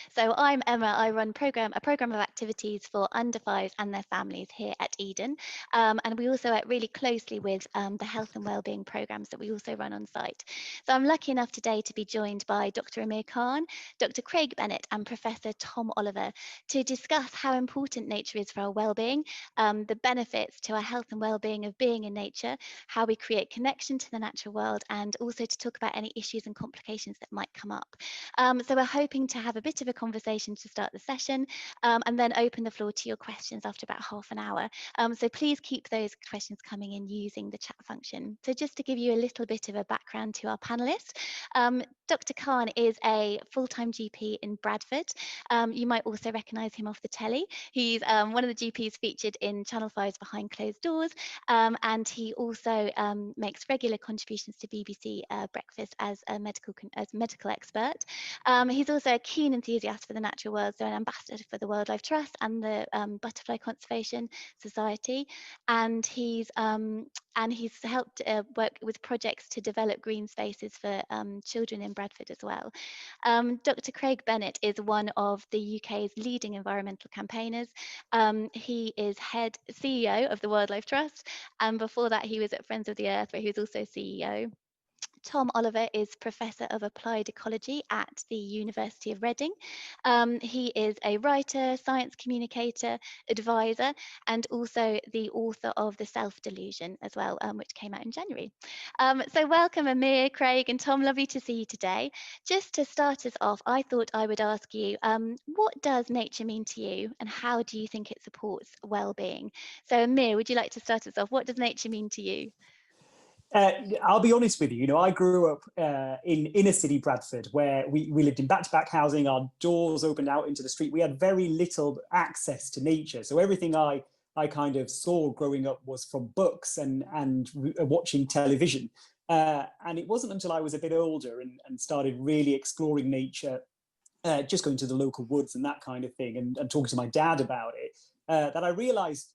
So I'm Emma. I run a program of activities for under fives and their families here at Eden. And we also work really closely with the health and wellbeing programs that we also run on site. So I'm lucky enough today to be joined by Dr. Amir Khan, Dr. Craig Bennett and Professor Tom Oliver to discuss how important nature is for our wellbeing, the benefits to our health and wellbeing of being in nature, how we create connection to the natural world, and also to talk about any issues and complications that might come up. So we're hoping to have a bit of a conversation to start the session, and then open the floor to your questions after about half an hour. So please keep those questions coming in using the chat function. So just to give you a little bit of a background to our panelists, Dr. Khan is a full-time GP in Bradford. You might also recognise him off the telly. He's one of the GPs featured in Channel 5's Behind Closed Doors, and he also makes regular contributions to BBC Breakfast as a medical expert. He's also a keen enthusiast for the natural world, so an ambassador for the Wildlife Trust and the Butterfly Conservation Society, and he's helped work with projects to develop green spaces for children in Bradford as well. Dr. Craig Bennett is one of the UK's leading environmental campaigners. He is head CEO of the Wildlife Trust, and before that he was at Friends of the Earth, where he was also CEO. Tom Oliver is Professor of Applied Ecology at the University of Reading. He is a writer, science communicator, advisor, and also the author of The Self-Delusion as well, which came out in January. So welcome Amir, Craig, and Tom, lovely to see you today. Just to start us off, I thought I would ask you, what does nature mean to you, and how do you think it supports well-being? So Amir, would you like to start us off? What does nature mean to you? I'll be honest with you, I grew up in inner city Bradford, where we lived in back-to-back housing. Our doors opened out into the street. We had very little access to nature. So everything I kind of saw growing up was from books and watching television. And it wasn't until I was a bit older and started really exploring nature, just going to the local woods and that kind of thing, and talking to my dad about it, that I realized,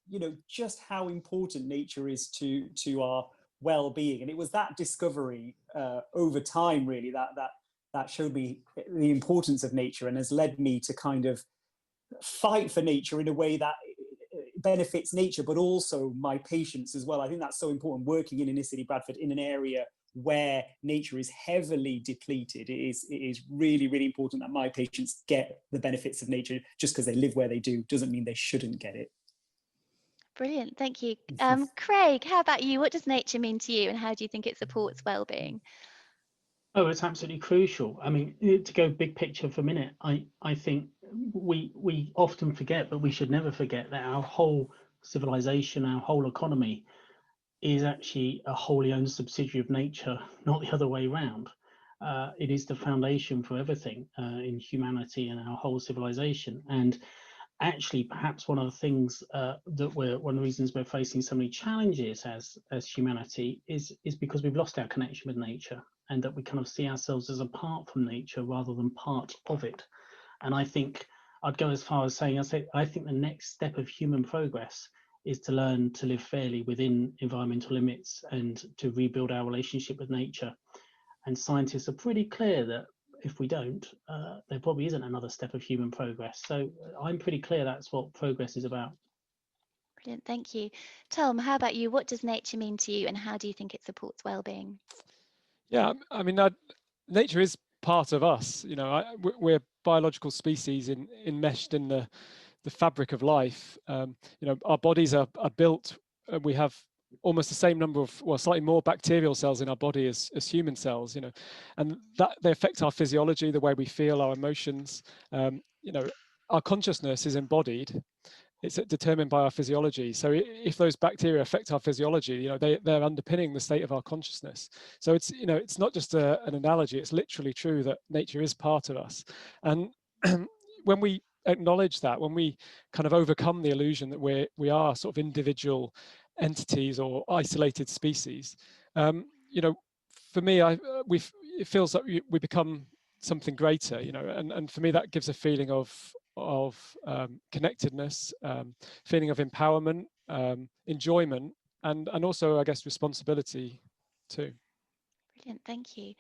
just how important nature is to our well-being. And it was that discovery over time, really, that showed me the importance of nature and has led me to kind of fight for nature in a way that benefits nature, but also my patients as well. I think that's so important, working in inner city Bradford in an area where nature is heavily depleted. It is really, really important that my patients get the benefits of nature. Just because they live where they do doesn't mean they shouldn't get it. Brilliant, thank you. Craig, how about you? What does nature mean to you, and how do you think it supports well-being? Oh, it's absolutely crucial. I mean, to go big picture for a minute, I think we often forget, but we should never forget, that our whole civilization, our whole economy is actually a wholly owned subsidiary of nature, not the other way around. It is the foundation for everything in humanity and our whole civilization. And actually, perhaps one of the things one of the reasons we're facing so many challenges as humanity is because we've lost our connection with nature, and that we kind of see ourselves as apart from nature rather than part of it. And I think I'd go as far as saying, I think the next step of human progress is to learn to live fairly within environmental limits and to rebuild our relationship with nature. And scientists are pretty clear that if we don't, there probably isn't another step of human progress. So I'm pretty clear that's what progress is about. Brilliant, thank you. Tom, how about you? What does nature mean to you, and how do you think it supports well-being? Yeah, I mean, nature is part of us. We're biological species enmeshed in the fabric of life. Our bodies are built. We have almost the same number of, well, slightly more bacterial cells in our body as human cells. And that they affect our physiology, the way we feel, our emotions. Our consciousness is embodied. It's determined by our physiology. So if those bacteria affect our physiology, they're underpinning the state of our consciousness. So it's not just an analogy. It's literally true that nature is part of us. And when we acknowledge that, when we kind of overcome the illusion that we are sort of individual entities or isolated species, for me, it feels like we become something greater, and for me that gives a feeling of connectedness, feeling of empowerment, enjoyment, and also, I guess, responsibility too. Brilliant, thank you.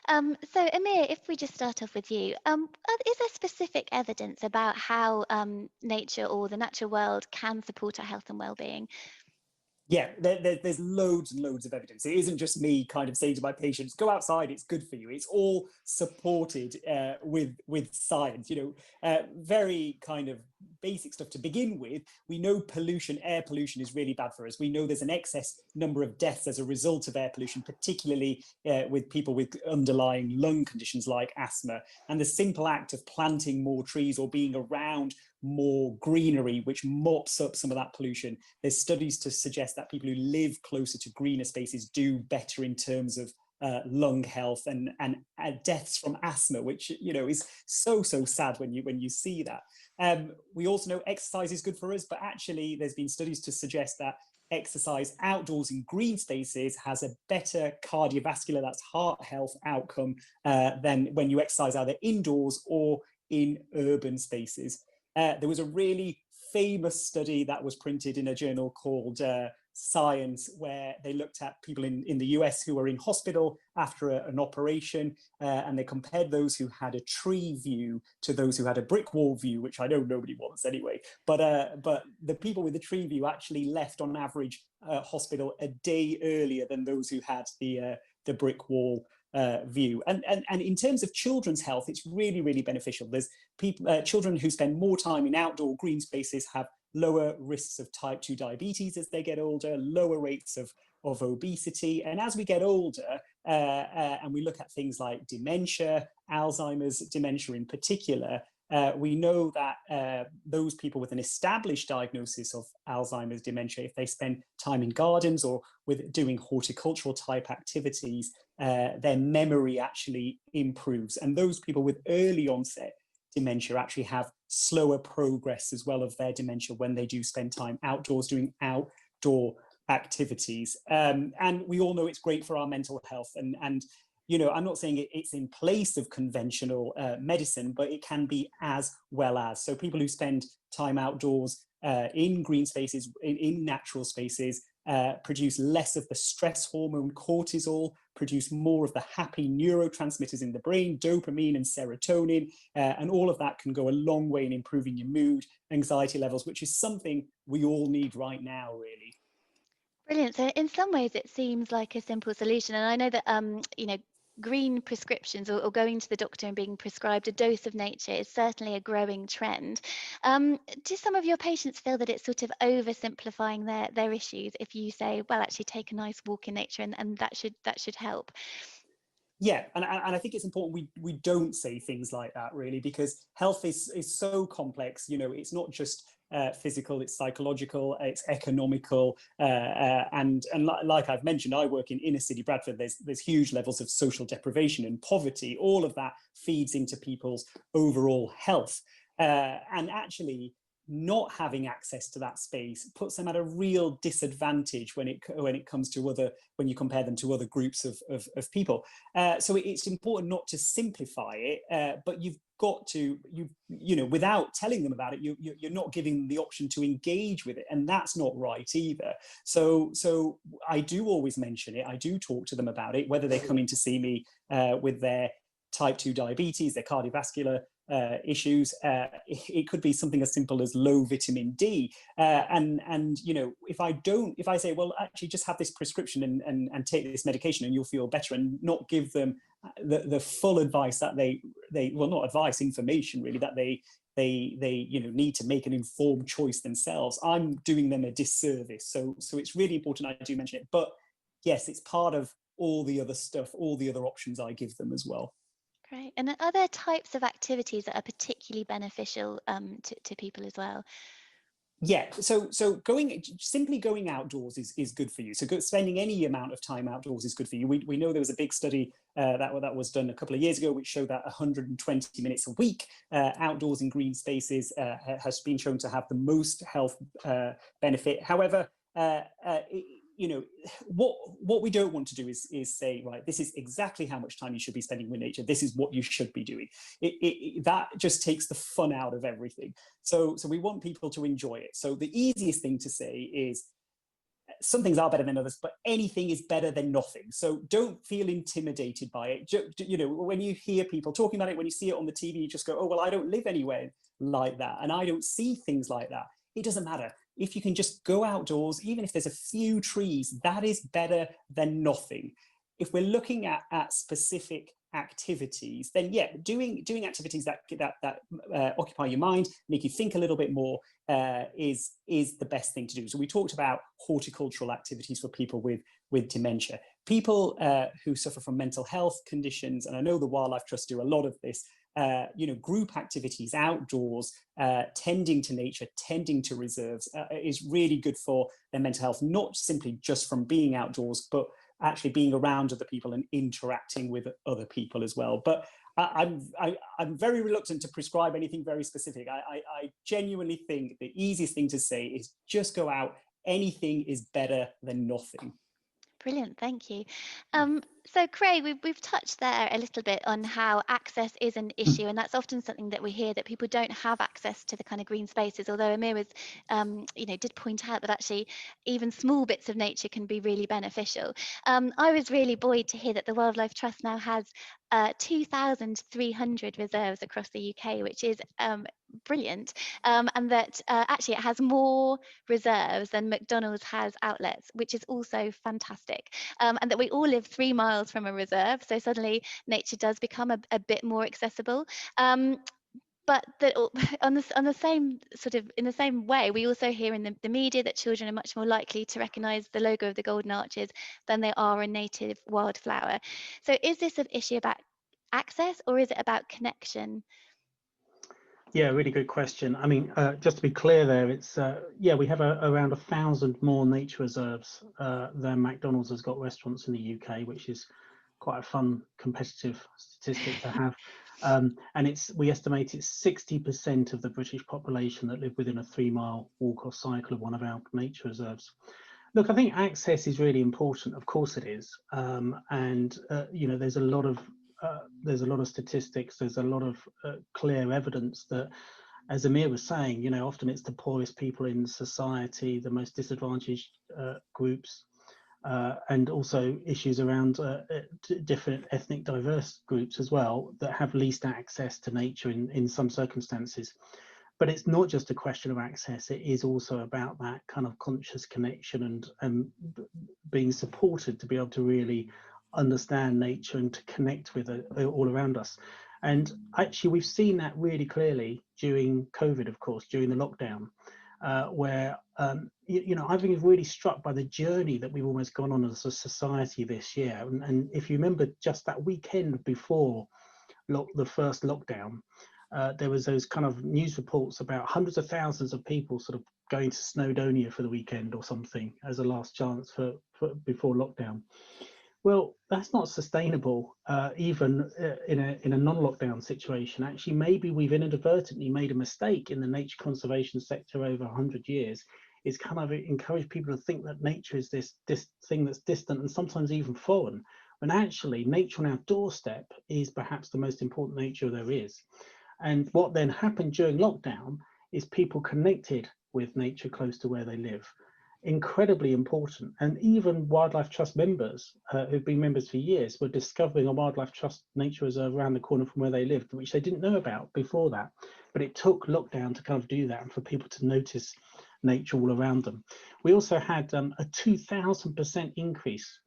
So Amir, if we just start off with you, is there specific evidence about how nature or the natural world can support our health and well-being? Yeah, there's loads and loads of evidence. It isn't just me kind of saying to my patients, go outside, it's good for you. It's all supported with science, very kind of basic stuff to begin with. We know pollution, air pollution is really bad for us. We know there's an excess number of deaths as a result of air pollution, particularly with people with underlying lung conditions like asthma. And the simple act of planting more trees or being around more greenery, which mops up some of that pollution. There's studies to suggest that people who live closer to greener spaces do better in terms of lung health and deaths from asthma, which is so sad when you see that. We also know exercise is good for us, but actually there's been studies to suggest that exercise outdoors in green spaces has a better cardiovascular, that's heart health outcome than when you exercise either indoors or in urban spaces. There was a really famous study that was printed in a journal called Science, where they looked at people in the US who were in hospital after an operation, and they compared those who had a tree view to those who had a brick wall view, which I know nobody wants anyway. But the people with the tree view actually left on average hospital a day earlier than those who had the brick wall view. And in terms of children's health, it's really beneficial. There's children who spend more time in outdoor green spaces have lower risks of type 2 diabetes as they get older, lower rates of obesity. And as we get older, and we look at things like dementia, Alzheimer's dementia in particular, we know that those people with an established diagnosis of Alzheimer's dementia, if they spend time in gardens or with doing horticultural type activities, their memory actually improves. And those people with early onset dementia actually have slower progress as well of their dementia when they do spend time outdoors doing outdoor activities. And we all know it's great for our mental health. And I'm not saying it's in place of conventional medicine, but it can be as well as. So people who spend time outdoors in green spaces, in natural spaces, produce less of the stress hormone cortisol, produce more of the happy neurotransmitters in the brain, dopamine and serotonin, and all of that can go a long way in improving your mood, anxiety levels, which is something we all need right now, really. Brilliant. So in some ways it seems like a simple solution. And I know that, green prescriptions or going to the doctor and being prescribed a dose of nature is certainly a growing trend. Do some of your patients feel that it's sort of oversimplifying their issues if you say, well, actually take a nice walk in nature and that should help? Yeah, and I think it's important we don't say things like that, really, because health is so complex. It's not just physical, it's psychological, it's economical, and like I've mentioned, I work in inner city Bradford. There's huge levels of social deprivation and poverty. All of that feeds into people's overall health, and actually not having access to that space puts them at a real disadvantage when it comes to when you compare them to other groups of people. So it's important not to simplify it, but you've got to, without telling them about it, you're not giving them the option to engage with it, and that's not right either. So I do always mention it. I do talk to them about it, whether they're coming to see me with their type 2 diabetes, their cardiovascular issues. It could be something as simple as low vitamin D. And if I say, well, actually just have this prescription and take this medication and you'll feel better, and not give them the full advice that they well, not advice, information really, that they need to make an informed choice themselves, I'm doing them a disservice. So it's really important I do mention it. But yes, it's part of all the other stuff, all the other options I give them as well. Great. And are there types of activities that are particularly beneficial to people as well? Yeah, so simply going outdoors is good for you. So spending any amount of time outdoors is good for you. We know there was a big study that was done a couple of years ago, which showed that 120 minutes a week outdoors in green spaces has been shown to have the most health benefit. However, what we don't want to do is say, right, this is exactly how much time you should be spending with nature. This is what you should be doing. That just takes the fun out of everything. So we want people to enjoy it. So the easiest thing to say is, some things are better than others, but anything is better than nothing. So don't feel intimidated by it. You know, when you hear people talking about it, when you see it on the TV, you just go, oh, well, I don't live anywhere like that, and I don't see things like that. It doesn't matter. If you can just go outdoors, even if there's a few trees, that is better than nothing. If we're looking at specific activities, then yeah, doing activities that occupy your mind, make you think a little bit more, is the best thing to do. So we talked about horticultural activities for people with dementia, people who suffer from mental health conditions, and I know the Wildlife Trust do a lot of this. You know, group activities outdoors, tending to nature, tending to reserves, is really good for their mental health, not simply just from being outdoors, but actually being around other people and interacting with other people as well. But I'm very reluctant to prescribe anything very specific. I genuinely think the easiest thing to say is just go out. Anything is better than nothing. Brilliant, thank you. So Craig, we've touched there a little bit on how access is an issue, and that's often something that we hear, that people don't have access to the kind of green spaces. Although Amir was, you know, did point out that actually even small bits of nature can be really beneficial. I was really buoyed to hear that the Wildlife Trust now has 2,300 reserves across the UK, which is brilliant, and that actually it has more reserves than McDonald's has outlets, which is also fantastic, and that we all live 3 miles from a reserve, so suddenly nature does become a bit more accessible. But that on the same sort of, in the same way, we also hear in the media that children are much more likely to recognise the logo of the Golden Arches than they are a native wildflower. So is this an issue about access, or is it about connection? Yeah, really good question. I mean, just to be clear there, it's, yeah, we have around 1,000 more nature reserves than McDonald's has got restaurants in the UK, which is quite a fun competitive statistic to have. And we estimate it's 60% of the British population that live within a 3-mile walk or cycle of one of our nature reserves. Look, I think access is really important. Of course it is. And, you know, there's a lot of statistics, there's a lot of clear evidence that, as Amir was saying, you know, often it's the poorest people in society, the most disadvantaged groups, and also issues around different ethnic diverse groups as well, that have least access to nature in some circumstances. But it's not just a question of access, it is also about that kind of conscious connection and being supported to be able to really understand nature and to connect with it all around us. And actually we've seen that really clearly during COVID, of course, during the lockdown, where you know, I've been really struck by the journey that we've almost gone on as a society this year. And if you remember, just that weekend before the first lockdown, there was those kind of news reports about hundreds of thousands of people sort of going to Snowdonia for the weekend or something as a last chance for before lockdown. Well, that's not sustainable, even in a non-lockdown situation. Actually, maybe we've inadvertently made a mistake in the nature conservation sector over 100 years. Is kind of encourage people to think that nature is this thing that's distant and sometimes even foreign, when actually nature on our doorstep is perhaps the most important nature there is. And what then happened during lockdown is people connected with nature close to where they live. Incredibly important. And even Wildlife Trust members who've been members for years were discovering a Wildlife Trust nature reserve around the corner from where they lived, which they didn't know about before that. But it took lockdown to kind of do that and for people to notice nature all around them. We also had a 2,000% increase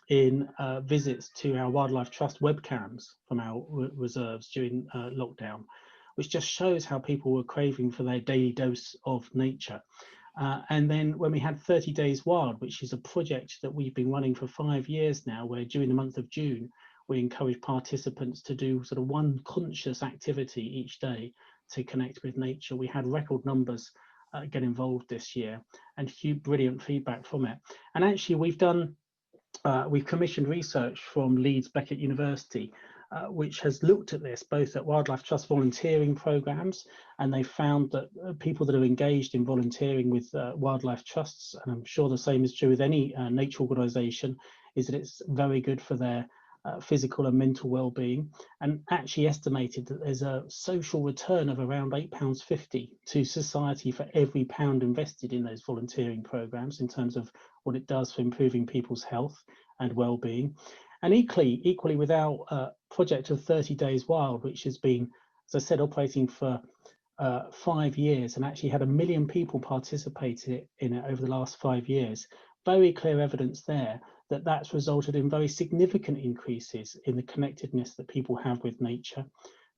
in visits to our Wildlife Trust webcams from our reserves during lockdown, which just shows how people were craving for their daily dose of nature. And then when we had 30 Days Wild, which is a project that we've been running for 5 years now, where during the month of June, we encourage participants to do sort of one conscious activity each day to connect with nature. We had record numbers get involved this year and brilliant feedback from it. And actually we've commissioned research from Leeds Beckett University, which has looked at this both at Wildlife Trust volunteering programs, and they found that people that are engaged in volunteering with Wildlife Trusts, and I'm sure the same is true with any nature organisation, is that it's very good for their physical and mental well-being, and actually estimated that there's a social return of around £8.50 to society for every pound invested in those volunteering programs in terms of what it does for improving people's health and well-being. And equally with our project of 30 Days Wild, which has been, as I said, operating for 5 years and actually had 1 million people participate in it over the last 5 years. Very clear evidence there that that's resulted in very significant increases in the connectedness that people have with nature,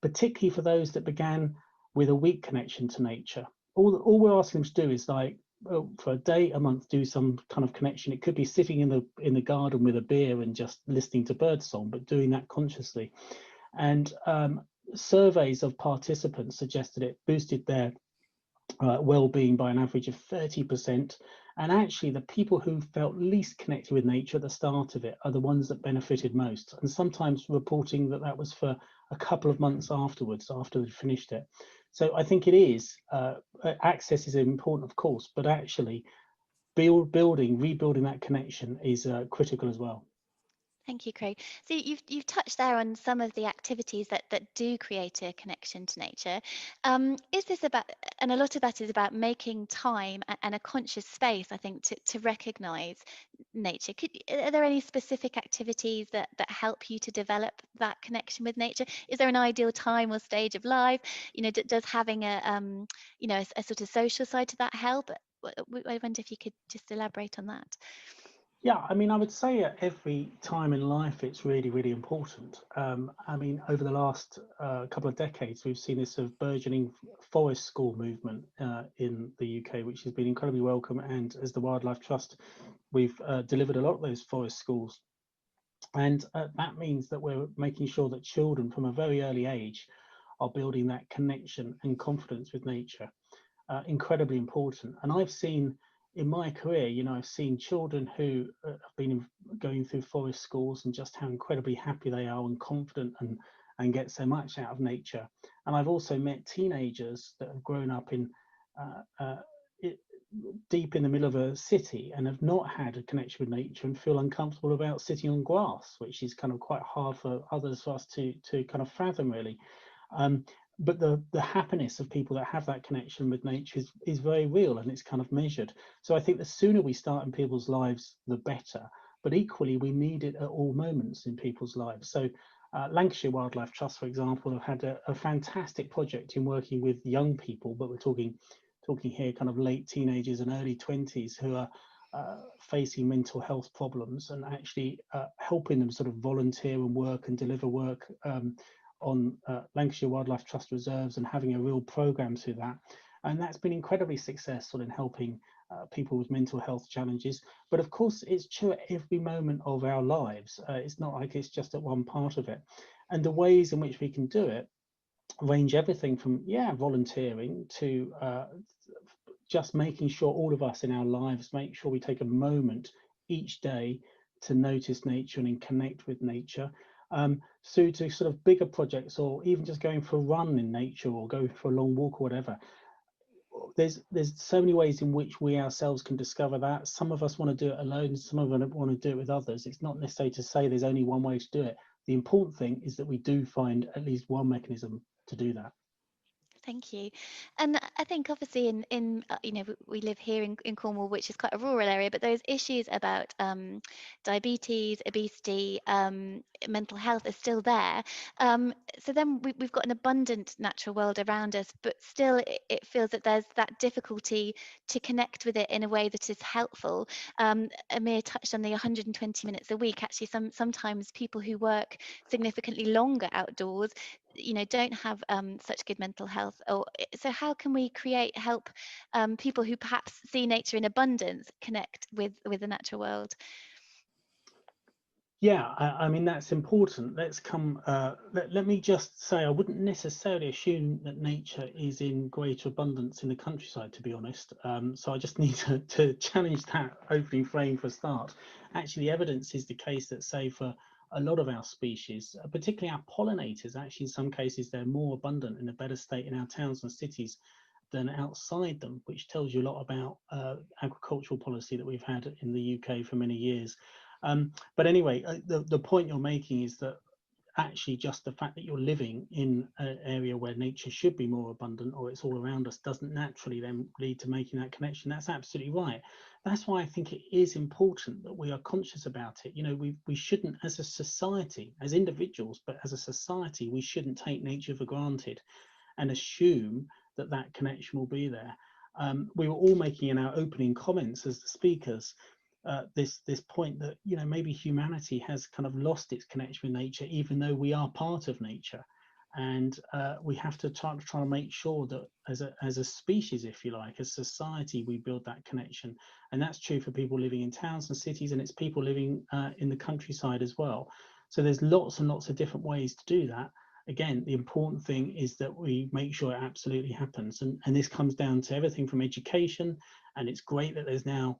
particularly for those that began with a weak connection to nature. All we're asking them to do is, like, for a day, a month, do some kind of connection. It could be sitting in the garden with a beer and just listening to birdsong, but doing that consciously. And surveys of participants suggested it boosted their well-being by an average of 30%. And actually, the people who felt least connected with nature at the start of it are the ones that benefited most, and sometimes reporting that that was for a couple of months afterwards, after they'd finished it. So I think it is, access is important, of course, but actually rebuilding that connection is critical as well. Thank you, Craig. So you've touched there on some of the activities that do create a connection to nature. Is this about, and a lot of that is about making time and a conscious space, I think, to recognise nature. Are there any specific activities that help you to develop that connection with nature? Is there an ideal time or stage of life? You know, does having a a sort of social side to that help? I wonder if you could just elaborate on that. Yeah, I mean, I would say at every time in life it's really, really important. I mean, over the last couple of decades, we've seen this sort of burgeoning forest school movement in the UK, which has been incredibly welcome. And as the Wildlife Trust, we've delivered a lot of those forest schools. And that means that we're making sure that children from a very early age are building that connection and confidence with nature. Incredibly important. And I've seen in my career, you know, I've seen children who have been going through forest schools and just how incredibly happy they are and confident and get so much out of nature. And I've also met teenagers that have grown up in deep in the middle of a city and have not had a connection with nature and feel uncomfortable about sitting on grass, which is kind of quite hard for others for us to kind of fathom, really. But the happiness of people that have that connection with nature is very real, and it's kind of measured. So I think the sooner we start in people's lives, the better. But equally, we need it at all moments in people's lives. So Lancashire Wildlife Trust, for example, have had a fantastic project in working with young people, but we're talking here kind of late teenagers and early 20s who are facing mental health problems, and actually helping them sort of volunteer and work and deliver work on Lancashire Wildlife Trust reserves, and having a real program through that. And that's been incredibly successful in helping people with mental health challenges. But of course, it's true at every moment of our lives. It's not like it's just at one part of it. And the ways in which we can do it range everything from, volunteering to just making sure all of us in our lives make sure we take a moment each day to notice nature and connect with nature. So to sort of bigger projects, or even just going for a run in nature or going for a long walk or whatever. There's so many ways in which we ourselves can discover that. Some of us want to do it alone, some of us want to do it with others. It's not necessary to say there's only one way to do it. The important thing is that we do find at least one mechanism to do that. Thank you. And I think obviously in we live here in Cornwall, which is quite a rural area, but those issues about diabetes, obesity, mental health are still there. So then we've got an abundant natural world around us, but still it feels that there's that difficulty to connect with it in a way that is helpful. Amir touched on the 120 minutes a week. Actually, sometimes people who work significantly longer outdoors, don't have such good mental health. So how can we help people who perhaps see nature in abundance connect with the natural world? Yeah, I mean, that's important. Let's come, let me just say, I wouldn't necessarily assume that nature is in greater abundance in the countryside, to be honest. So I just need to challenge that opening frame for a start. Actually, the evidence is the case that, say, for a lot of our species, particularly our pollinators, actually in some cases they're more abundant in a better state in our towns and cities than outside them, which tells you a lot about agricultural policy that we've had in the UK for many years. But anyway, the point you're making is that actually just the fact that you're living in an area where nature should be more abundant, or it's all around us, doesn't naturally then lead to making that connection. That's absolutely right. That's why I think it is important that we are conscious about it. You know, we shouldn't, as a society, as individuals, but as a society, we shouldn't take nature for granted and assume that that connection will be there. We were all making in our opening comments as the speakers this point that, you know, maybe humanity has kind of lost its connection with nature, even though we are part of nature, and we have to try to make sure that as a species, if you like, as society, we build that connection. And that's true for people living in towns and cities, and it's people living in the countryside as well. So there's lots and lots of different ways to do that. Again, the important thing is that we make sure it absolutely happens, and this comes down to everything from education. And it's great that there's now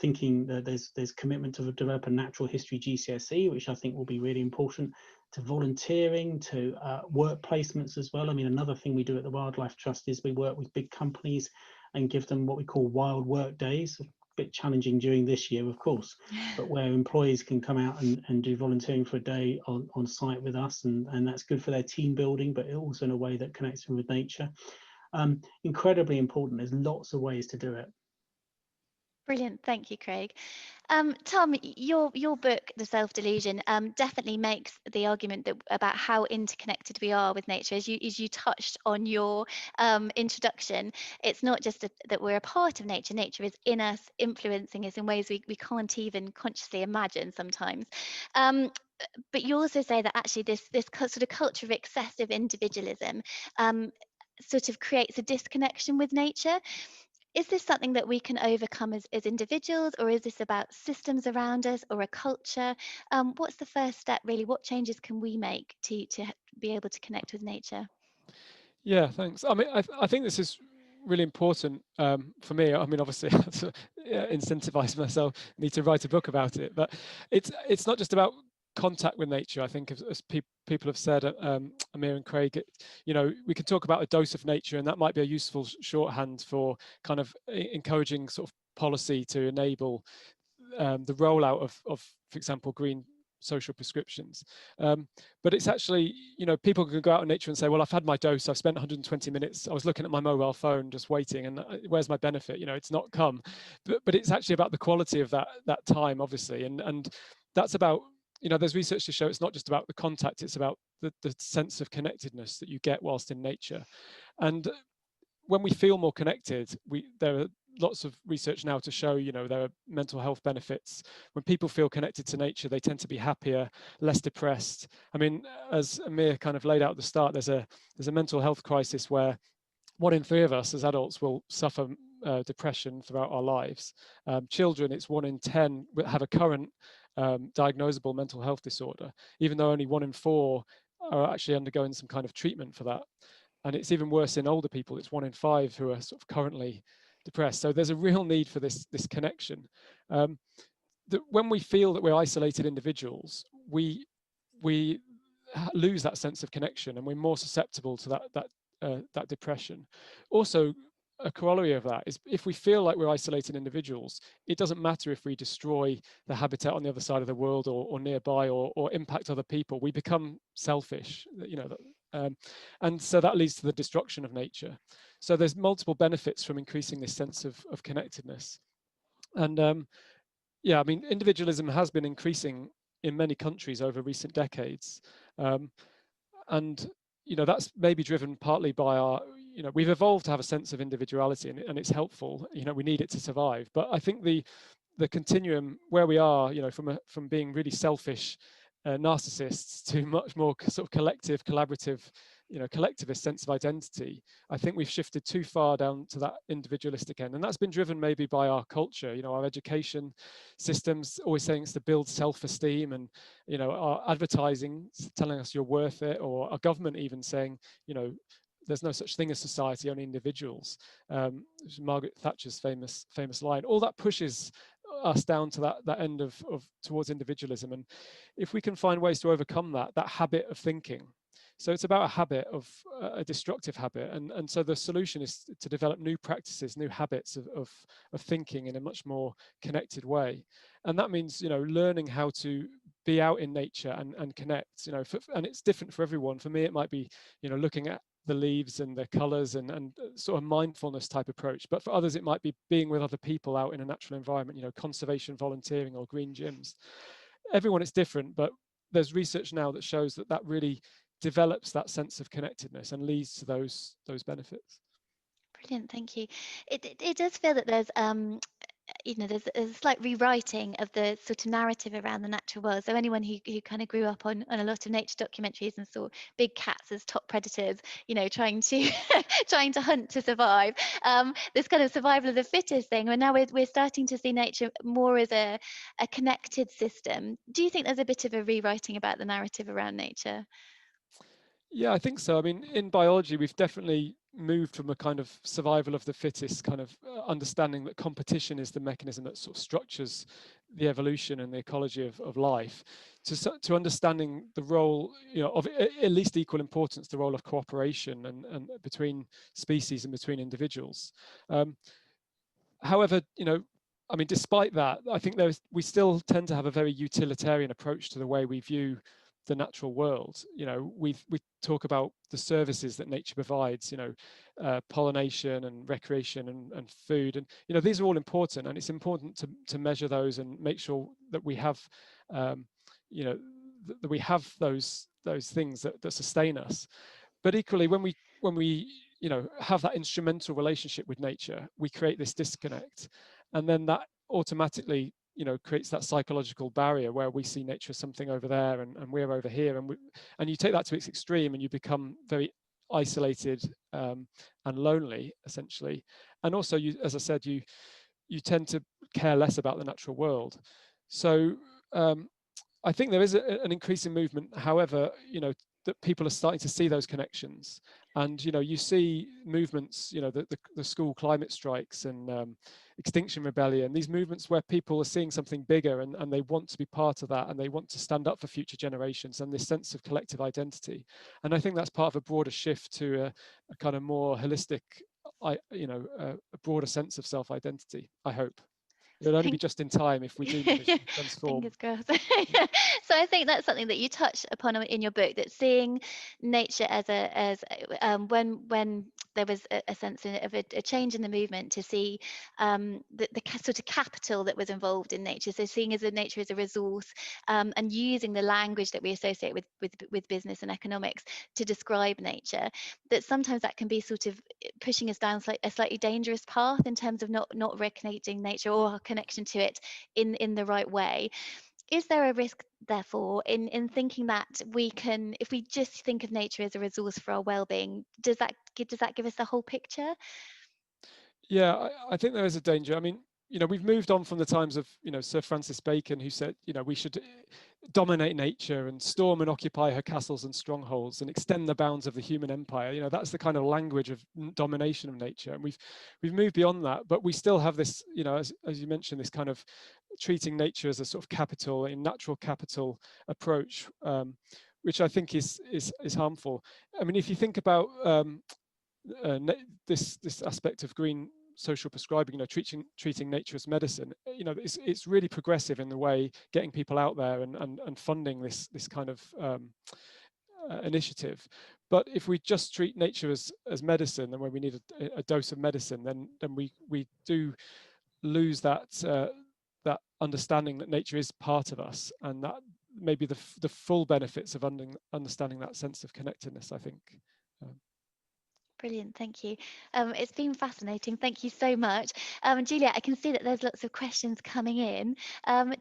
thinking that there's commitment to develop a natural history GCSE, which I think will be really important, to volunteering, to work placements as well. I mean, another thing we do at the Wildlife Trust is we work with big companies and give them what we call wild work days. A bit challenging during this year, of course, but where employees can come out and do volunteering for a day on site with us, and that's good for their team building, but also in a way that connects them with nature. Incredibly important. There's lots of ways to do it. Brilliant, thank you, Craig. Tom, your book, The Self-Delusion, definitely makes the argument that about how interconnected we are with nature. As you touched on your introduction, it's not just that we're a part of nature. Nature is in us, influencing us in ways we can't even consciously imagine sometimes. But you also say that actually this sort of culture of excessive individualism sort of creates a disconnection with nature. Is this something that we can overcome as individuals, or is this about systems around us or a culture? What's the first step, really? What changes can we make to be able to connect with nature? Yeah, thanks. I mean, I think this is really important for me. I mean, obviously, I have to incentivize myself, need to write a book about it. But it's not just about contact with nature. I think, as people have said, Amir and Craig, you know, we can talk about a dose of nature, and that might be a useful shorthand for kind of encouraging sort of policy to enable the rollout of, for example, green social prescriptions. But it's actually, you know, people can go out in nature and say, well, I've had my dose, I've spent 120 minutes, I was looking at my mobile phone just waiting, and where's my benefit? You know, it's not come. But it's actually about the quality of that time, obviously. And that's about, you know, there's research to show it's not just about the contact, it's about the sense of connectedness that you get whilst in nature. And when we feel more connected, there are lots of research now to show, you know, there are mental health benefits. When people feel connected to nature, they tend to be happier, less depressed. I mean, as Amir kind of laid out at the start, there's a mental health crisis where 1 in 3 of us as adults will suffer depression throughout our lives. Children, it's 1 in 10 have a current diagnosable mental health disorder, even though only 1 in 4 are actually undergoing some kind of treatment for that. And it's even worse in older people. It's 1 in 5 who are sort of currently depressed. So there's a real need for this connection. When we feel that we're isolated individuals, we lose that sense of connection, and we're more susceptible to that depression. Also, a corollary of that is if we feel like we're isolated individuals, it doesn't matter if we destroy the habitat on the other side of the world or nearby or impact other people. We become selfish, you know, and so that leads to the destruction of nature. So there's multiple benefits from increasing this sense of connectedness. And yeah, I mean, individualism has been increasing in many countries over recent decades. And, you know, that's maybe driven partly by our, you know, we've evolved to have a sense of individuality, and it's helpful, you know, we need it to survive. But I think the continuum where we are, you know, from being really selfish narcissists to much more sort of collective, collaborative, you know, collectivist sense of identity, I think we've shifted too far down to that individualistic end. And that's been driven maybe by our culture, you know, our education systems always saying it's to build self-esteem, and, you know, our advertising telling us you're worth it, or our government even saying, you know, there's no such thing as society, only individuals. Margaret Thatcher's famous line. All that pushes us down to that end of towards individualism. And if we can find ways to overcome that habit of thinking, so it's about a habit of a destructive habit, and so the solution is to develop new practices, new habits of thinking in a much more connected way. And that means, you know, learning how to be out in nature and connect, and it's different for everyone. For me, it might be, looking at the leaves and the colors and sort of mindfulness type approach. But for others, it might be being with other people out in a natural environment, conservation volunteering or green gyms. Everyone is different, but there's research now that shows that really develops that sense of connectedness and leads to those benefits. Brilliant, thank you. It does feel that there's there's a slight rewriting of the sort of narrative around the natural world. So anyone who kind of grew up on a lot of nature documentaries and saw big cats as top predators, trying to trying to hunt to survive, this kind of survival of the fittest thing. And now we're starting to see nature more as a connected system. Do you think there's a bit of a rewriting about the narrative around nature? Yeah, I think so. I mean, in biology, we've definitely moved from a kind of survival of the fittest kind of understanding that competition is the mechanism that sort of structures the evolution and the ecology of life, to understanding the role, of at least equal importance, the role of cooperation and between species and between individuals. However, I mean, despite that, I think we still tend to have a very utilitarian approach to the way we view the natural world. We talk about the services that nature provides, pollination and recreation and food, and these are all important, and it's important to measure those and make sure that we have that we have those things that sustain us. But equally, when we have that instrumental relationship with nature, we create this disconnect, and then that automatically creates that psychological barrier where we see nature as something over there and we're over here, and you take that to its extreme and you become very isolated and lonely, essentially. And also, as I said, you tend to care less about the natural world. So I think there is an increasing movement, however, that people are starting to see those connections. And you see movements, the school climate strikes and Extinction Rebellion, these movements where people are seeing something bigger and they want to be part of that, and they want to stand up for future generations, and this sense of collective identity. And I think that's part of a broader shift to a kind of more holistic, a broader sense of self-identity, I hope. It'll only be just in time if we do manage to transform. Fingers crossed. So I think that's something that you touched upon in your book, that seeing nature as when there was a sense of a change in the movement, to see the sort of capital that was involved in nature. So seeing nature as a resource, and using the language that we associate with business and economics to describe nature, that sometimes that can be sort of pushing us down a slightly dangerous path in terms of not recognizing nature or our connection to it in the right way. Is there a risk, therefore, in thinking that we can, if we just think of nature as a resource for our well-being, does that give us the whole picture? Yeah, I think there is a danger. I mean, we've moved on from the times of, Sir Francis Bacon, who said, we should dominate nature and storm and occupy her castles and strongholds and extend the bounds of the human empire. That's the kind of language of domination of nature. And we've moved beyond that, but we still have this, as you mentioned, this kind of treating nature as a sort of capital, a natural capital approach, which I think is harmful. I mean, if you think about this aspect of green social prescribing, treating nature as medicine, it's really progressive in the way getting people out there and funding this kind of initiative. But if we just treat nature as medicine, and when we need a dose of medicine, then we do lose that that understanding that nature is part of us, and that maybe the full benefits of understanding that sense of connectedness, I think. Brilliant, thank you. It's been fascinating. Thank you so much. Juliet, I can see that there's lots of questions coming in.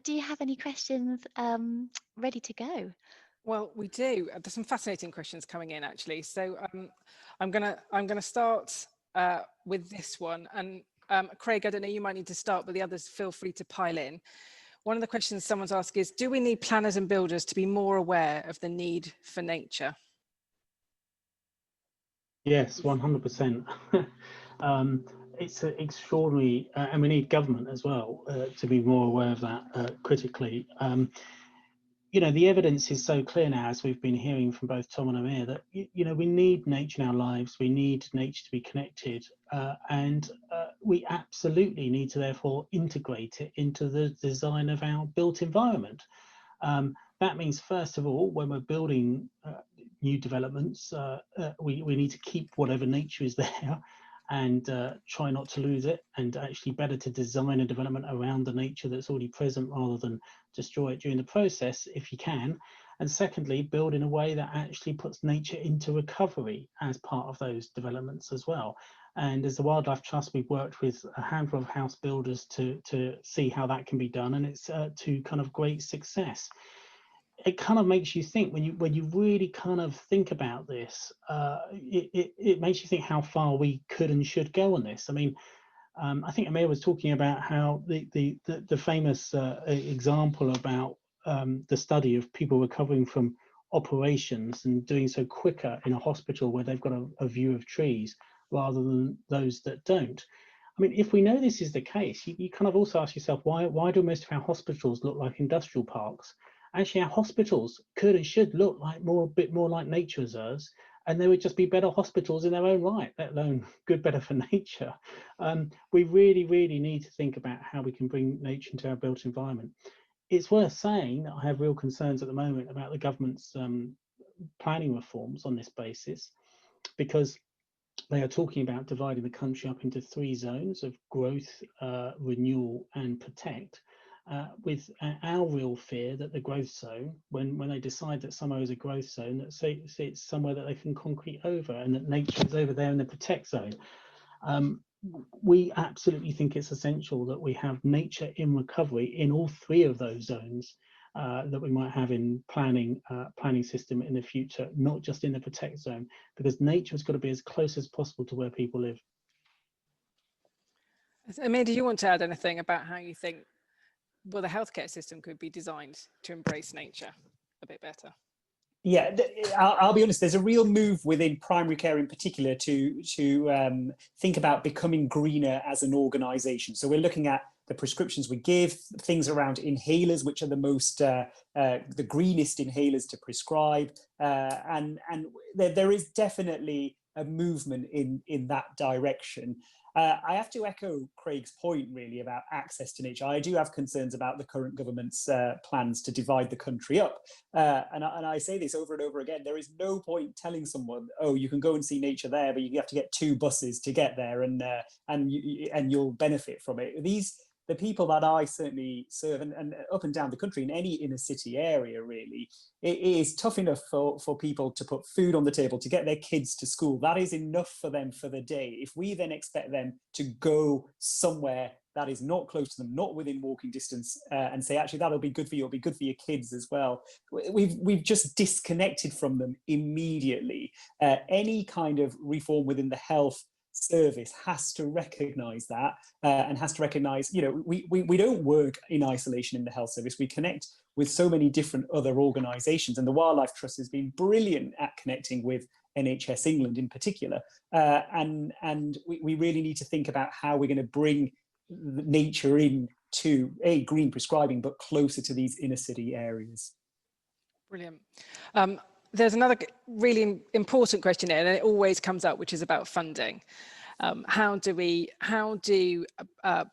Do you have any questions ready to go? Well, we do. There's some fascinating questions coming in, actually. So I'm gonna start with this one. And Craig, I don't know, you might need to start, but the others feel free to pile in. One of the questions someone's asked is, do we need planners and builders to be more aware of the need for nature? Yes, 100%. It's extraordinary, and we need government as well to be more aware of that critically. The evidence is so clear now, as we've been hearing from both Tom and Amir, that we need nature in our lives. We need nature to be connected, and we absolutely need to therefore integrate it into the design of our built environment. that means, first of all, when we're building new developments, we need to keep whatever nature is there and try not to lose it, and actually better to design a development around the nature that's already present rather than destroy it during the process if you can. And secondly, build in a way that actually puts nature into recovery as part of those developments as well. And as the Wildlife Trust, we've worked with a handful of house builders to see how that can be done, and it's to kind of great success. It kind of makes you think, when you really kind of think about this, it makes you think how far we could and should go on this. I mean, I think Amir was talking about how the famous example about the study of people recovering from operations and doing so quicker in a hospital where they've got a view of trees rather than those that don't. I mean, if we know this is the case, you kind of also ask yourself, why do most of our hospitals look like industrial parks? Actually, our hospitals could and should look like a bit more like nature reserves, and they would just be better hospitals in their own right, let alone good, better for nature. We really, really need to think about how we can bring nature into our built environment. It's worth saying that I have real concerns at the moment about the government's planning reforms on this basis, because they are talking about dividing the country up into 3 zones of growth, renewal and protect. With our real fear that the growth zone, when they decide that somewhere is a growth zone, that say it's somewhere that they can concrete over, and that nature is over there in the protect zone. We absolutely think it's essential that we have nature in recovery in all 3 of those zones that we might have in planning system in the future, not just in the protect zone, because nature has got to be as close as possible to where people live. Amir, do you want to add anything about how you think the healthcare system could be designed to embrace nature a bit better? Yeah, I'll be honest, there's a real move within primary care in particular to think about becoming greener as an organisation. So we're looking at the prescriptions we give, things around inhalers, which are the most, the greenest inhalers to prescribe. And there is definitely a movement in that direction. I have to echo Craig's point really about access to nature. I do have concerns about the current government's plans to divide the country up. And I say this over and over again, there is no point telling someone, oh, you can go and see nature there, but you have to get 2 buses to get there, and you'll benefit from it. The people that I certainly serve, and up and down the country, in any inner city area, really, it is tough enough for people to put food on the table, to get their kids to school. That is enough for them for the day. If we then expect them to go somewhere that is not close to them, not within walking distance, and say, actually, that'll be good for you, it'll be good for your kids as well, we've just disconnected from them immediately. Any kind of reform within the health service has to recognize that, and has to recognize, we don't work in isolation in the health service. We connect with so many different other organizations, and the Wildlife Trust has been brilliant at connecting with NHS England in particular, and we really need to think about how we're going to bring nature in to green prescribing, but closer to these inner city areas. Brilliant. There's another really important question here, and it always comes up, which is about funding. How do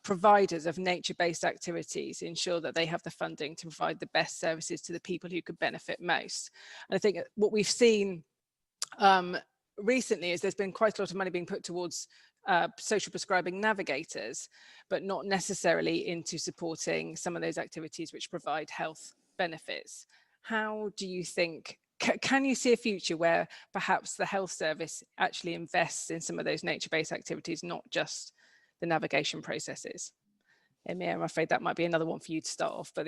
providers of nature-based activities ensure that they have the funding to provide the best services to the people who could benefit most? And I think what we've seen recently is there's been quite a lot of money being put towards social prescribing navigators, but not necessarily into supporting some of those activities which provide health benefits. How do you think, can you see a future where perhaps the health service actually invests in some of those nature-based activities, not just the navigation processes? Emir, I'm afraid that might be another one for you to start off, but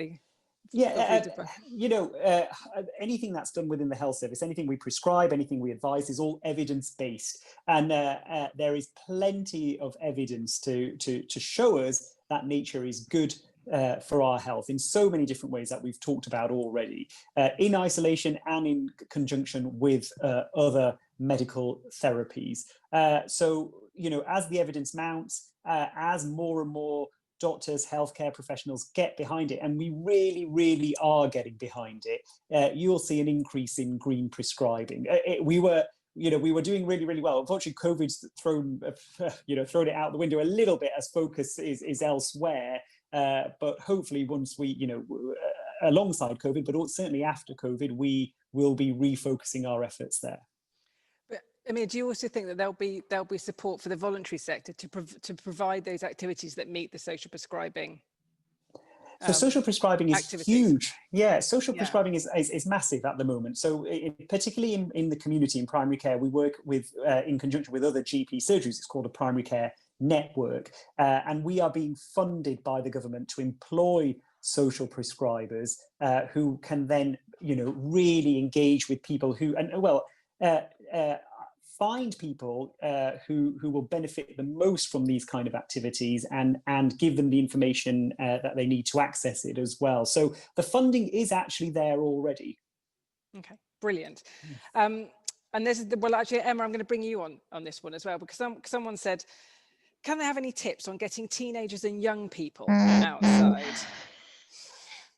anything that's done within the health service, anything we prescribe, anything we advise, is all evidence-based, and there is plenty of evidence to show us that nature is good for our health in so many different ways that we've talked about already, in isolation and in conjunction with other medical therapies. So, as the evidence mounts, as more and more doctors, healthcare professionals get behind it, and we really, really are getting behind it, you'll see an increase in green prescribing. We were doing really, really well. Unfortunately, COVID's thrown it out the window a little bit as focus is elsewhere. But hopefully, once we, alongside COVID, but certainly after COVID, we will be refocusing our efforts there. But I mean, do you also think that there'll be support for the voluntary sector to provide those activities that meet the social prescribing? So social prescribing is huge. Yeah, social prescribing is massive at the moment. So particularly in the community, in primary care, we work with in conjunction with other GP surgeries. It's called a primary care network. And we are being funded by the government to employ social prescribers who can then, really engage with people who, find people who will benefit the most from these kind of activities and give them the information that they need to access it as well. So the funding is actually there already. Okay, brilliant. And well, actually, Emma, I'm going to bring you on this one as well, because someone said, can they have any tips on getting teenagers and young people outside?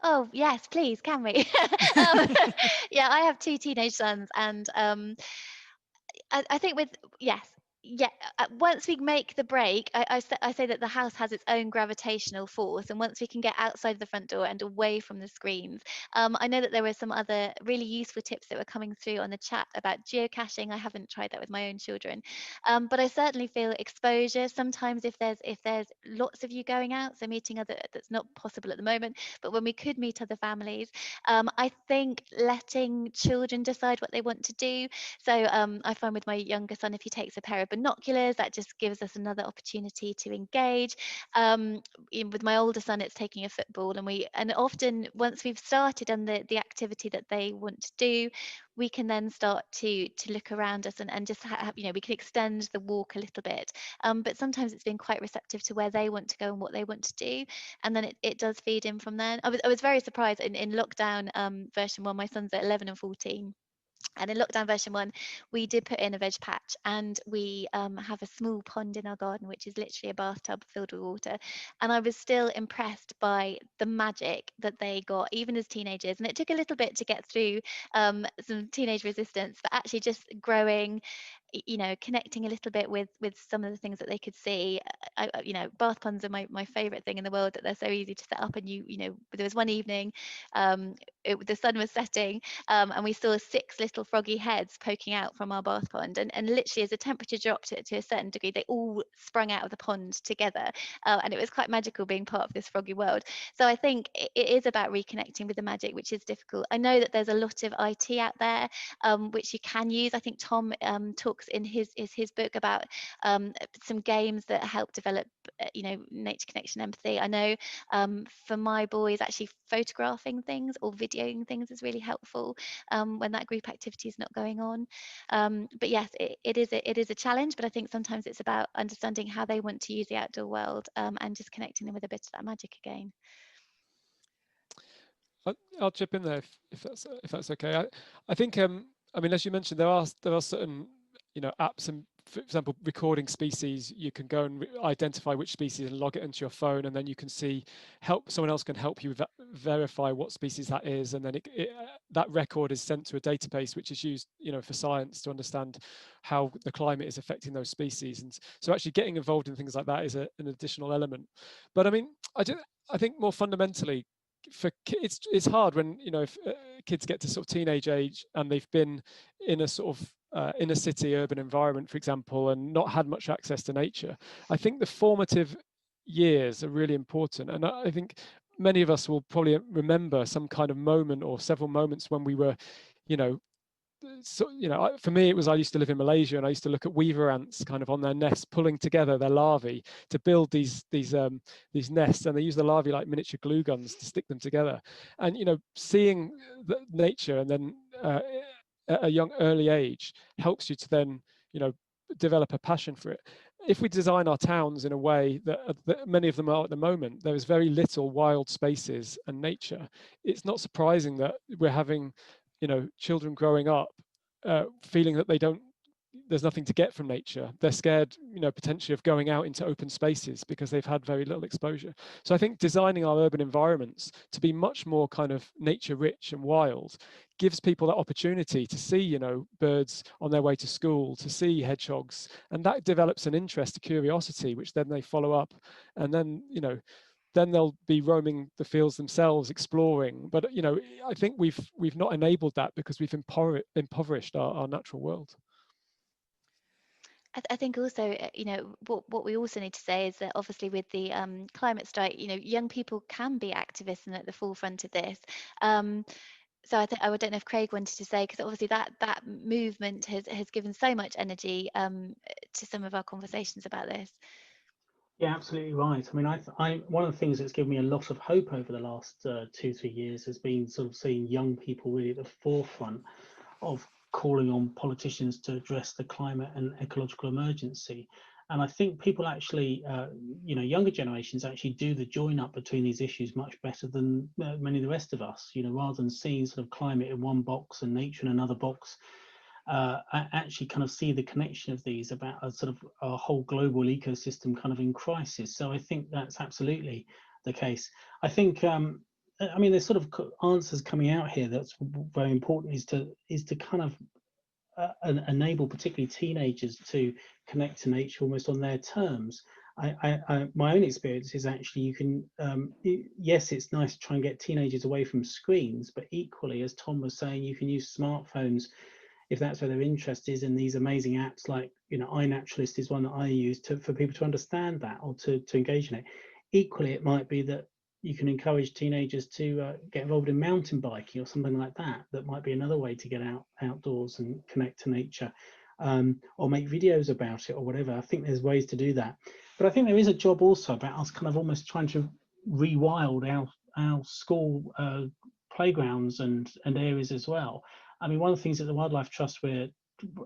Oh, yes, please, can we? Yeah, I have 2 teenage sons, and I think once we make the break, I say that the house has its own gravitational force, and once we can get outside the front door and away from the screens, I know that there were some other really useful tips that were coming through on the chat about geocaching. I haven't tried that with my own children, but I certainly feel exposure. Sometimes if there's lots of you going out, so meeting other, that's not possible at the moment, but when we could meet other families, I think letting children decide what they want to do. So I find with my younger son, if he takes a pair of binoculars, that just gives us another opportunity to engage. With my older son, it's taking a football, and often once we've started on the activity that they want to do, we can then start to look around us and just have, we can extend the walk a little bit. But sometimes it's been quite receptive to where they want to go and what they want to do, and then it does feed in from there. I was very surprised in lockdown version 1. My son's at 11 and 14. And in lockdown version 1, we did put in a veg patch, and we have a small pond in our garden, which is literally a bathtub filled with water. And I was still impressed by the magic that they got, even as teenagers. And it took a little bit to get through some teenage resistance, but actually just growing, connecting a little bit with some of the things that they could see. Bath ponds are my favorite thing in the world, that they're so easy to set up. And there was one evening, the sun was setting, and we saw 6 little froggy heads poking out from our bath pond, and literally as the temperature dropped to a certain degree, they all sprung out of the pond together, and it was quite magical being part of this froggy world. So I think it is about reconnecting with the magic, which is difficult. I know that there's a lot of IT out there which you can use. I think Tom talks in his book about some games that help develop nature connection, empathy. I know for my boys, actually photographing things or videoing things is really helpful when that group activity is not going on. But yes, it is a challenge, but I think sometimes it's about understanding how they want to use the outdoor world, and just connecting them with a bit of that magic again. I'll chip in there if that's okay. I think as you mentioned, there are certain apps, and for example, recording species. You can go and identify which species and log it into your phone, and then you can see someone else can help you verify what species that is, and then that record is sent to a database which is used for science to understand how the climate is affecting those species. And so actually getting involved in things like that is an additional element. But I think more fundamentally, for kids, it's hard when if kids get to sort of teenage age and they've been in a sort of inner city urban environment, for example, and not had much access to nature. I think the formative years are really important, and I think many of us will probably remember some kind of moment or several moments when we were for me, it was, I used to live in Malaysia, and I used to look at weaver ants kind of on their nests, pulling together their larvae to build these nests, and they use the larvae like miniature glue guns to stick them together. And seeing the nature, and then at a early age, helps you to then develop a passion for it. If we design our towns in a way that many of them are at the moment, there is very little wild spaces and nature. It's not surprising that we're having children growing up feeling that there's nothing to get from nature. They're scared, potentially, of going out into open spaces because they've had very little exposure. So I think designing our urban environments to be much more kind of nature rich and wild gives people that opportunity to see, birds on their way to school, to see hedgehogs, and that develops an interest, a curiosity, which then they follow up, and then then they'll be roaming the fields themselves, exploring. But I think we've not enabled that because we've impoverished our natural world. I think also, what we also need to say is that obviously with the climate strike, young people can be activists and at the forefront of this. So I don't know if Craig wanted to say, because obviously that movement has given so much energy to some of our conversations about this. Yeah, absolutely right. I mean, I one of the things that's given me a lot of hope over the last 2-3 years has been sort of seeing young people really at the forefront of calling on politicians to address the climate and ecological emergency. And I think people actually, younger generations actually do the join up between these issues much better than many of the rest of us. Rather than seeing sort of climate in one box and nature in another box, I actually kind of see the connection of these about a sort of a whole global ecosystem kind of in crisis. So I think that's absolutely the case. I think, there's sort of answers coming out here that's very important is to kind of enable particularly teenagers to connect to nature almost on their terms. My own experience is actually you can, yes, it's nice to try and get teenagers away from screens, but equally, as Tom was saying, you can use smartphones if that's where their interest is in these amazing apps like, iNaturalist is one that I use for people to understand that or to engage in it. Equally, it might be that you can encourage teenagers to get involved in mountain biking or something like that. That might be another way to get outdoors and connect to nature, or make videos about it or whatever. I think there's ways to do that. But I think there is a job also about us kind of almost trying to rewild our school playgrounds and areas as well. I mean, one of the things that the Wildlife Trust we're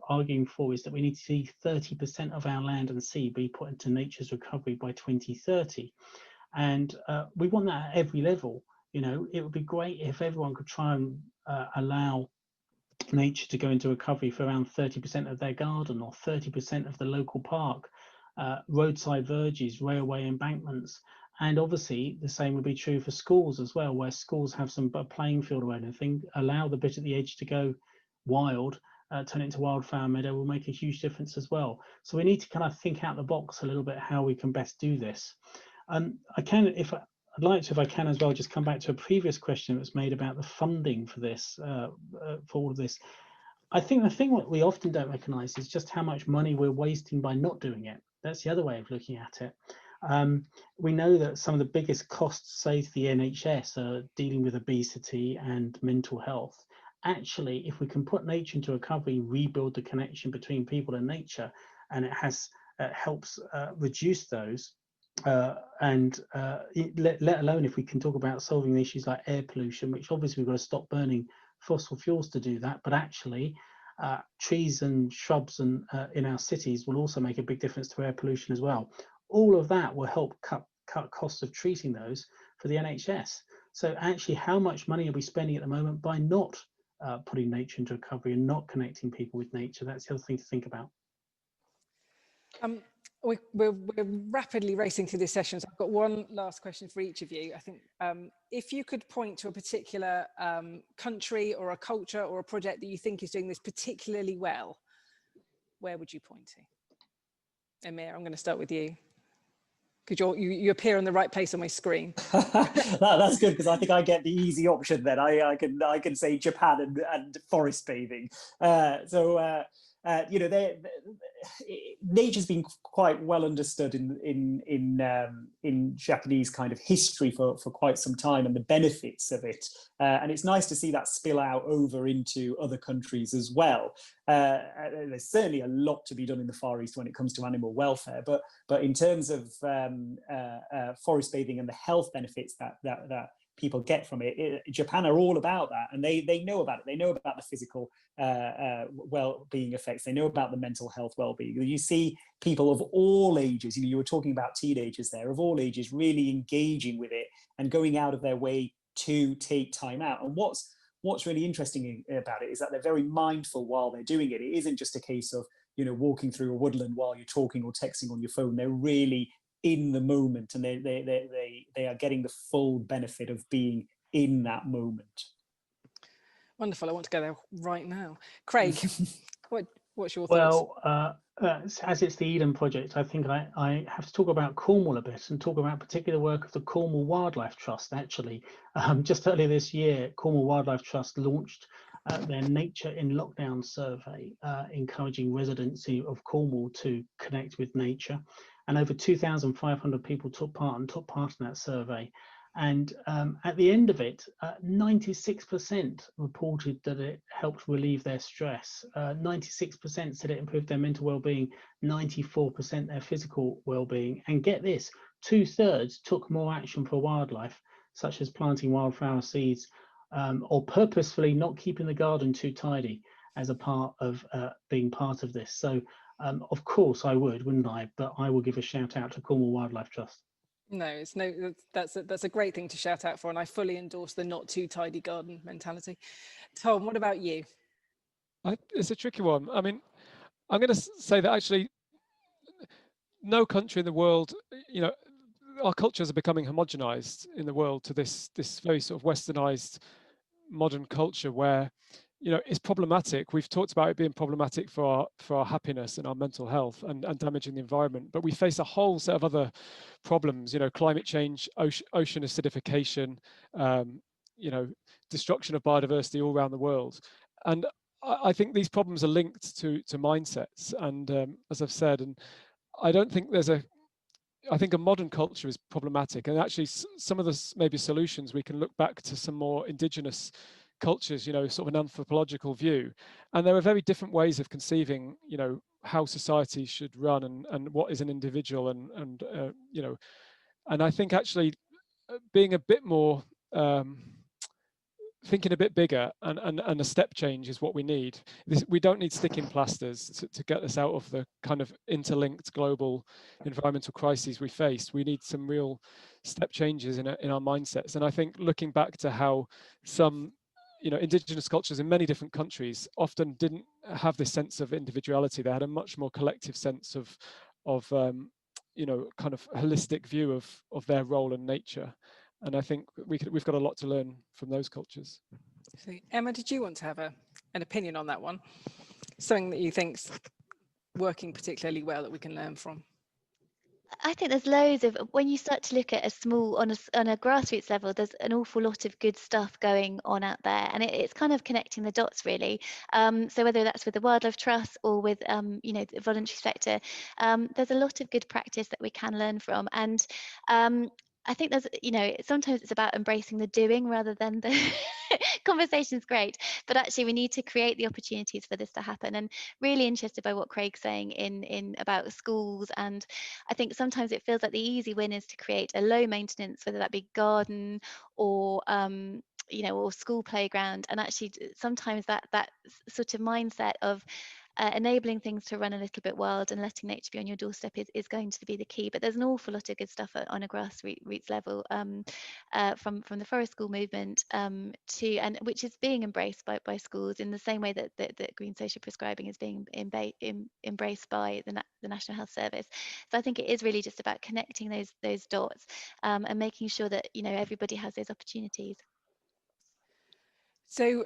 arguing for is that we need to see 30% of our land and sea be put into nature's recovery by 2030. And we want that at every level. It would be great if everyone could try and allow nature to go into recovery for around 30% of their garden or 30% of the local park, roadside verges, railway embankments. And obviously the same would be true for schools as well, where schools have some playing field or anything, allow the bit at the edge to go wild, turn it into wildflower meadow will make a huge difference as well. So we need to kind of think out the box a little bit how we can best do this. I'd like to, if I can as well, just come back to a previous question that was made about the funding for this, for all of this. I think the thing that we often don't recognise is just how much money we're wasting by not doing it. That's the other way of looking at it. We know that some of the biggest costs, say, to the NHS are dealing with obesity and mental health. Actually, if we can put nature into recovery, rebuild the connection between people and nature, and it helps reduce those, let alone if we can talk about solving issues like air pollution, which obviously we've got to stop burning fossil fuels to do that, but actually trees and shrubs and in our cities will also make a big difference to air pollution as well. All of that will help cut costs of treating those for the NHS. So actually, how much money are we spending at the moment by not putting nature into recovery and not connecting people with nature? That's the other thing to think about. We're rapidly racing through this session, so I've got one last question for each of you. I think if you could point to a particular country or a culture or a project that you think is doing this particularly well, where would you point to? Emir, I'm going to start with you, because you appear in the right place on my screen. That's good, because I think I get the easy option then. I can say Japan and forest bathing. Nature's been quite well understood in Japanese kind of history for quite some time, and the benefits of it. And it's nice to see that spill out over into other countries as well. There's certainly a lot to be done in the Far East when it comes to animal welfare, but in terms of forest bathing and the health benefits that people get from it, Japan are all about that, and they know about it. They know about the physical well-being effects. They know about the mental health well-being. You see people of all ages, you were talking about teenagers there, of all ages really engaging with it and going out of their way to take time out. And what's really interesting about it is that they're very mindful while they're doing it. It isn't just a case of walking through a woodland while you're talking or texting on your phone. They're really in the moment, and they are getting the full benefit of being in that moment. Wonderful. I want to go there right now. Craig, What's your thoughts? Well, as it's the Eden project, I think I have to talk about Cornwall a bit and talk about particular work of the Cornwall Wildlife Trust. Actually, just earlier this year, Cornwall Wildlife Trust launched their Nature in Lockdown survey, encouraging residents of Cornwall to connect with nature. And over 2,500 people took part in that survey. And at the end of it, 96% reported that it helped relieve their stress. 96% said it improved their mental well-being, 94% their physical well-being. And get this, 2/3 took more action for wildlife, such as planting wildflower seeds or purposefully not keeping the garden too tidy as a part of being part of this. So of course I would, wouldn't I? But I will give a shout out to Cornwall Wildlife Trust. No, that's a great thing to shout out for, and I fully endorse the not too tidy garden mentality. Tom, what about you? It's a tricky one. I mean, I'm going to say that actually no country in the world, our cultures are becoming homogenized in the world to this very sort of westernized modern culture where it's problematic. We've talked about it being problematic for our happiness and our mental health and damaging the environment, but we face a whole set of other problems, climate change, ocean acidification, destruction of biodiversity all around the world. And I think these problems are linked to mindsets. And as I've said, and I don't think I think a modern culture is problematic, and actually some of the maybe solutions we can look back to some more indigenous cultures, sort of an anthropological view, and there are very different ways of conceiving, how society should run and what is an individual, and I think actually being a bit more thinking a bit bigger and a step change is what we need. We don't need sticking plasters to get us out of the kind of interlinked global environmental crises we face. We need some real step changes in our mindsets. And I think looking back to how some indigenous cultures in many different countries often didn't have this sense of individuality. They had a much more collective sense of kind of holistic view of their role in nature. And I think we've got a lot to learn from those cultures. So, Emma, did you want to have an opinion on that one? Something that you think's working particularly well that we can learn from? I think there's loads of, when you start to look at on a grassroots level, there's an awful lot of good stuff going on out there, and it's kind of connecting the dots really. So whether that's with the Wildlife Trust or with the voluntary sector, there's a lot of good practice that we can learn from. And I think there's, sometimes it's about embracing the doing rather than the conversation's great, but actually we need to create the opportunities for this to happen. And really interested by what Craig's saying in about schools. And I think sometimes it feels like the easy win is to create a low maintenance, whether that be garden or or school playground. And actually sometimes that sort of mindset of enabling things to run a little bit wild and letting nature be on your doorstep is going to be the key. But there's an awful lot of good stuff on a grassroots level from the forest school movement which is being embraced by schools in the same way that green social prescribing is being embraced by the National Health Service. So I think it is really just about connecting those dots and making sure that everybody has those opportunities. So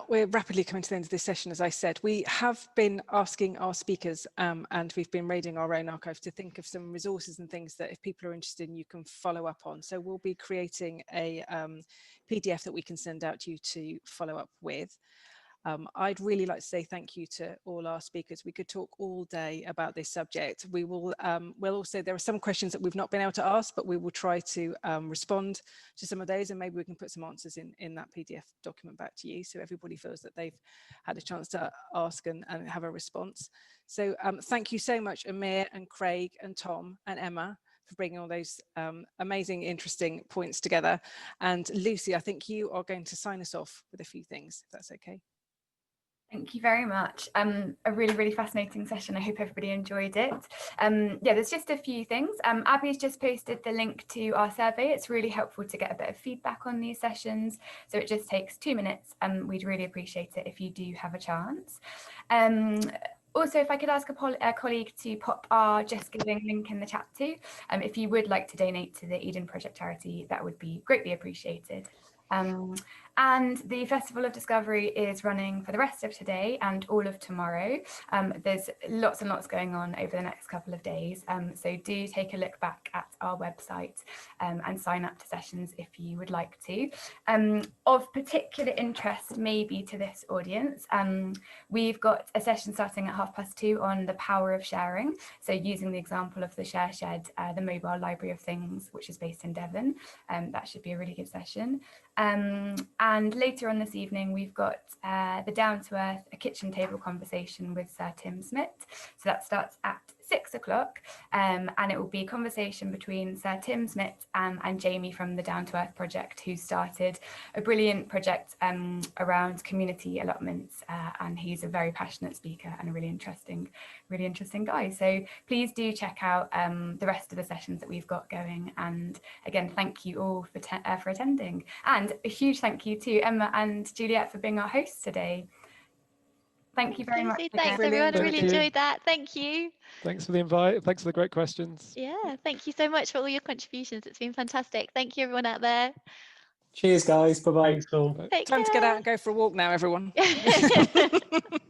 we're rapidly coming to the end of this session. As I said, we have been asking our speakers and we've been raiding our own archive to think of some resources and things that if people are interested in, you can follow up on. So we'll be creating a PDF that we can send out to you to follow up with. I'd really like to say thank you to all our speakers. We could talk all day about this subject. We will, we'll also, there are some questions that we've not been able to ask, but we will try to respond to some of those, and maybe we can put some answers in that PDF document back to you, so everybody feels that they've had a chance to ask and have a response. So thank you so much, Amir and Craig and Tom and Emma, for bringing all those amazing, interesting points together. And Lucy, I think you are going to sign us off with a few things, if that's okay. Thank you very much. A really, really fascinating session. I hope everybody enjoyed it. Yeah, there's just a few things. Abby's just posted the link to our survey. It's really helpful to get a bit of feedback on these sessions. So it just takes 2 minutes, and we'd really appreciate it if you do have a chance. Also, if I could ask a colleague to pop our Just Giving link in the chat too. If you would like to donate to the Eden Project charity, that would be greatly appreciated. And the Festival of Discovery is running for the rest of today and all of tomorrow. There's lots and lots going on over the next couple of days. So do take a look back at our website and sign up to sessions if you would like to. Of particular interest maybe to this audience, we've got a session starting at 2:30 on the power of sharing. So using the example of the Share Shed, the mobile library of things, which is based in Devon. That should be a really good session. And later on this evening, we've got the Down to Earth, a kitchen table conversation with Sir Tim Smith. So that starts at 6 o'clock, and it will be a conversation between Sir Tim Smith and Jamie from the Down to Earth project, who started a brilliant project around community allotments, and he's a very passionate speaker and a really interesting guy. So please do check out the rest of the sessions that we've got going. And again, thank you all for attending, and a huge thank you to Emma and Juliet for being our hosts today. Thank you very much. Thanks everyone, I really enjoyed that. Thank you. Thanks for the invite. Thanks for the great questions. Yeah, thank you so much for all your contributions. It's been fantastic. Thank you everyone out there. Cheers, guys. Bye-bye. Thanks all. Take Time to get out and go for a walk now, everyone. care.